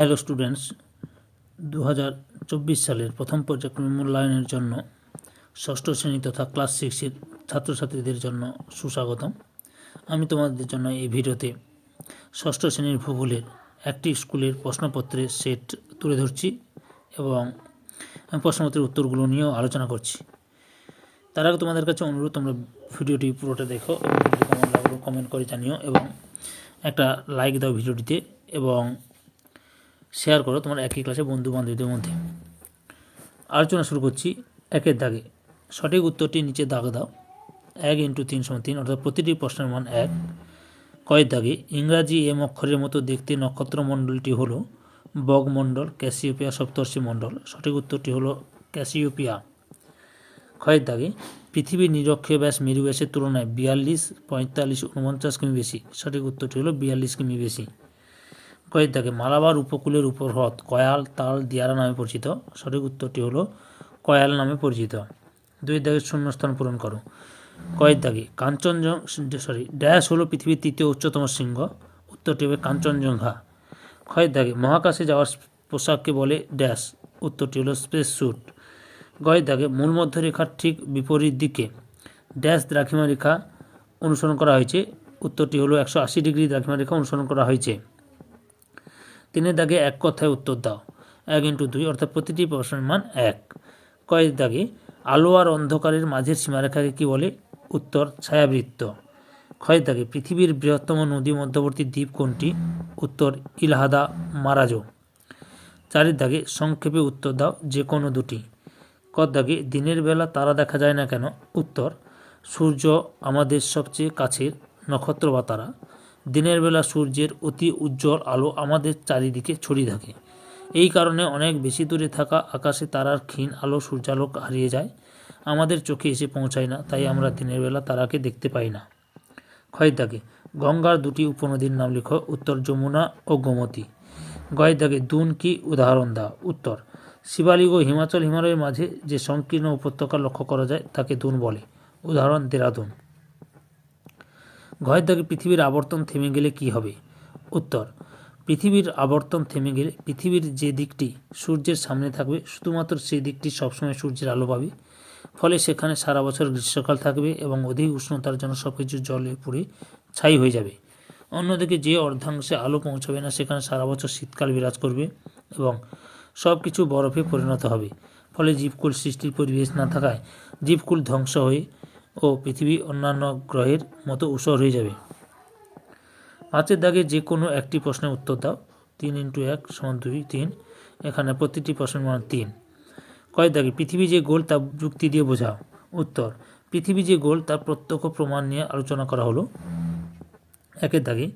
Hello students, 2024 সালের প্রথম পর্যায়ক্রমিক মূল্যায়নের জন্য ষষ্ঠ শ্রেণী তথা ক্লাস 6-এর ছাত্রছাত্রীদের জন্য সুস্বাগতম। আমি তোমাদের জন্য এই ভিডিওতে ষষ্ঠ শ্রেণীর ভূগোলের একটি স্কুলের প্রশ্নপত্রের সেট তুলে ধরছি এবং প্রশ্নপত্রের উত্তরগুলো নিয়েও আলোচনা করছি। তার আগে তোমাদের কাছে অনুরোধ, তোমরা ভিডিওটি পুরোটা দেখো এবং ভিডিওটি কেমন লাগলো কমেন্ট করে জানিও এবং একটা লাইক দাও ভিডিওটিতে এবং শেয়ার করো তোমার একই ক্লাসে বন্ধু বান্ধবীদের মধ্যে। আলোচনা শুরু করছি। একের দাগে সঠিক উত্তরটি নিচে দাগ দাও। 1 × 3 = 3, অর্থাৎ প্রতিটি প্রশ্নের মান 1। কয়ের দাগে ইংরাজি এম অক্ষরের মতো দেখতে নক্ষত্রমণ্ডলটি হলো বগমণ্ডল, ক্যাসিওপিয়া, সপ্তর্ষি মণ্ডল। সঠিক উত্তরটি হলো ক্যাসিওপিয়া। ক্ষয়ের দাগে পৃথিবীর নিরক্ষীয় ব্যাস মেরু ব্যাসের তুলনায় 42, 45, 49 কিমি বেশি। সঠিক উত্তরটি হলো 42 কিমি বেশি। কয়ের দাগে মালাবার উপকূলের উপর হ্রদ কয়াল, তাল, দিয়ারা নামে পরিচিত। সঠিক উত্তরটি হলো কয়াল নামে পরিচিত। 2 দাগের শূন্যস্থান পূরণ করো। কয়ের দাগে ড্যাশ হলো পৃথিবীর তৃতীয় উচ্চতম শৃঙ্গ। উত্তরটি হবে কাঞ্চনজঙ্ঘা। ক্ষয়ের দাগে মহাকাশে যাওয়ার পোশাককে বলে ড্যাশ। উত্তরটি হলো স্পেস স্যুট। গয়ের দাগে মূল মধ্যরেখার ঠিক বিপরীত দিকে ড্যাশ দ্রাঘিমা রেখা অনুসরণ করা হয়েছে। উত্তরটি হলো 180 ডিগ্রি দ্রাঘিমা রেখা অনুসরণ করা হয়েছে। 3 দাগে এক কথায় উত্তর দাও। 1 × 2, অর্থাৎ প্রতিটি প্রশ্নের মান 1। কয়ের দাগে আলো আর অন্ধকারের মাঝের সীমারেখাকে কি বলে? উত্তর ছায়াবৃত্ত। ক্ষয়ের দাগে পৃথিবীর বৃহত্তম নদী মধ্যবর্তী দ্বীপ কোনটি? উত্তর ইলহাদা মারাজো। 4 দাগে সংক্ষেপে উত্তর দাও, যে কোনো দুটি। কর দাগে দিনের বেলা তারা দেখা যায় না কেন? উত্তর সূর্য আমাদের সবচেয়ে কাছের নক্ষত্র বা তারা। দিনের বেলা সূর্যের অতি উজ্জ্বল আলো আমাদের চারিদিকে ছড়িয়ে থাকে। এই কারণে অনেক বেশি দূরে থাকা আকাশে তারার ক্ষীণ আলো সূর্যালোক হারিয়ে যায়, আমাদের চোখে এসে পৌঁছায় না, তাই আমরা দিনের বেলা তারাকে দেখতে পাই না। ক্ষয়ের দাগে গঙ্গার দুটি উপনদীর নাম লেখো। উত্তর যমুনা ও গোমতী। গয়ের দাগে দুন কি? উদাহরণ দাও। উত্তর শিবালিক ও হিমাচল হিমালয়ের মাঝে যে সংকীর্ণ উপত্যকা লক্ষ্য করা যায় তাকে দুন বলে। উদাহরণ দেরাদুন। ঘয়ের দাগে পৃথিবীর আবর্তন থেমে গেলে কি হবে? উত্তর পৃথিবীর আবর্তন থেমে গেলে পৃথিবীর যে দিকটি সূর্যের সামনে থাকবে শুধুমাত্র সেই দিকটি সবসময় সূর্যের আলো পাবে, ফলে সেখানে সারা বছর গ্রীষ্মকাল থাকবে এবং অধিক উষ্ণতার জন্য সব কিছু জলে পুড়ে ছাই হয়ে যাবে। অন্যদিকে যে অর্ধাংশে আলো পৌঁছাবে না সেখানে সারা বছর শীতকাল বিরাজ করবে এবং সব কিছু বরফে পরিণত হবে, ফলে জীবকুল সৃষ্টির পরিবেশ না থাকায় জীবকুল ধ্বংস হয়ে ও পৃথিবী অন্যান্য গ্রহের মতো ঊষর হয়ে যাবে। 5 দাগে যে কোনো একটি প্রশ্নের উত্তর দাও। 3 × 1 = 2, 3। এখানে প্রতিটি প্রশ্নের মান 3। কয়ের দাগে পৃথিবী যে গোল তা যুক্তি দিয়ে বোঝাও। উত্তর পৃথিবী যে গোল তার প্রত্যক্ষ প্রমাণ নিয়ে আলোচনা করা হলো। 1 দাগে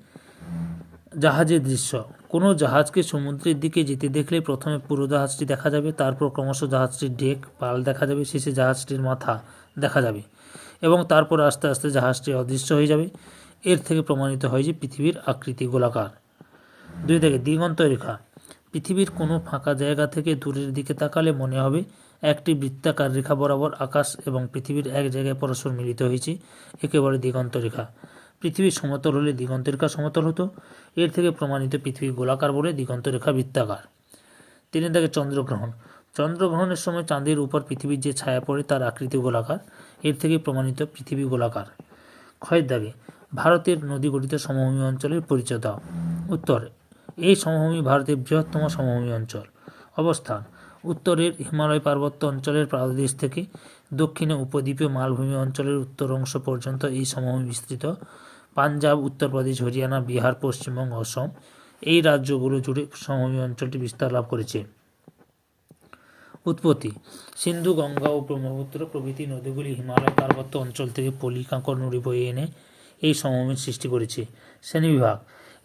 জাহাজের দৃশ্য। কোনো জাহাজকে সমুদ্রের দিকে যেতে দেখলে প্রথমে পুরো জাহাজটি দেখা যাবে, তারপর ক্রমশ জাহাজটির ডেক, পাল দেখা যাবে, শেষে জাহাজটির মাথা দেখা যাবে এবং তারপর আস্তে আস্তে জাহাজটি অদৃশ্য হয়ে যাবে। এর থেকে প্রমাণিত হয় যে পৃথিবীর আকৃতি গোলাকার। 2 দাগে দিগন্ত রেখা। পৃথিবীর কোনো ফাঁকা জায়গা থেকে দূরের দিকে তাকালে মনে হবে একটি বৃত্তাকার রেখা বরাবর আকাশ এবং পৃথিবীর এক জায়গায় পরস্পর মিলিত হয়েছে, একেবারে দিগন্ত রেখা। পৃথিবী সমতল হলে দিগন্ত রেখা সমতল হতো, এর থেকে প্রমাণিত পৃথিবী গোলাকার বলে দিগন্ত রেখা বৃত্তাকার। 3 দাগে চন্দ্রগ্রহণ। চন্দ্রগ্রহণের সময় চাঁদের উপর পৃথিবীর যে ছায়া পড়ে তার আকৃতি গোলাকার, এর থেকে প্রমাণিত পৃথিবী গোলাকার। ক্ষয়ের দাগে ভারতের নদী গঠিত সমভূমি অঞ্চলের পরিচয় দাও। উত্তর এই সমভূমি ভারতের বৃহত্তম সমভূমি অঞ্চল। অবস্থান উত্তরের হিমালয় পার্বত্য অঞ্চলের পাদদেশ থেকে দক্ষিণে উপদ্বীপীয় মালভূমি অঞ্চলের উত্তর অংশ পর্যন্ত এই সমভূমি বিস্তৃত। পাঞ্জাব, উত্তরপ্রদেশ, হরিয়ানা, বিহার, পশ্চিমবঙ্গ, অসম এই রাজ্যগুলো জুড়ে সমভূমি অঞ্চলটি বিস্তার লাভ করেছে। উৎপত্তি সিন্ধু, গঙ্গা ও ব্রহ্মপুত্র প্রভৃতি নদীগুলি হিমালয় পার্বত্য অঞ্চল থেকে পলি, কাঁকড়, নুড়ি বয়ে এনে এই সমভূমির সৃষ্টি করেছে। শ্রেণীবিভাগ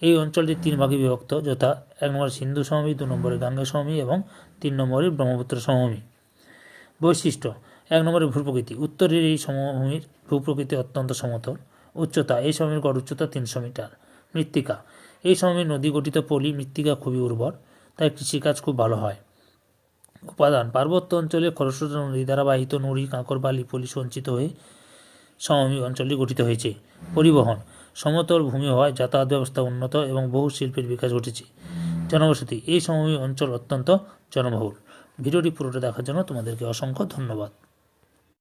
এই অঞ্চলটি 3 ভাগে বিভক্ত, যথা 1 নম্বরে সিন্ধু সমভূমি, 2 নম্বরে গাঙ্গেয় সমভূমি এবং 3 নম্বরে ব্রহ্মপুত্র সমভূমি। বৈশিষ্ট্য 1 নম্বরে ভূপ্রকৃতি। উত্তরের এই সমভূমির ভূপ্রকৃতি অত্যন্ত সমতল। উচ্চতা এই সমভূমির গড় উচ্চতা 300 মিটার। মৃত্তিকা এই সমভূমির নদী গঠিত পলি মৃত্তিকা খুবই উর্বর, তাই কৃষিকাজ খুব ভালো হয়। উপাদান পার্বত্য অঞ্চলে খরস্রোতা নদী দ্বারা বাহিত নুড়ি, কাঁকড়, বালি, পলি সঞ্চিত হয়ে সমভূমি অঞ্চলটি গঠিত হয়েছে। পরিবহন সমতল ভূমি হওয়ায় যাতায়াত ব্যবস্থা উন্নত এবং বহু শিল্পের বিকাশ ঘটেছে। জনবসতি। এই সমভূমি অঞ্চল অত্যন্ত জনবহুল। ভিডিওটি পুরোটা দেখার জন্য তোমাদেরকে অসংখ্য ধন্যবাদ।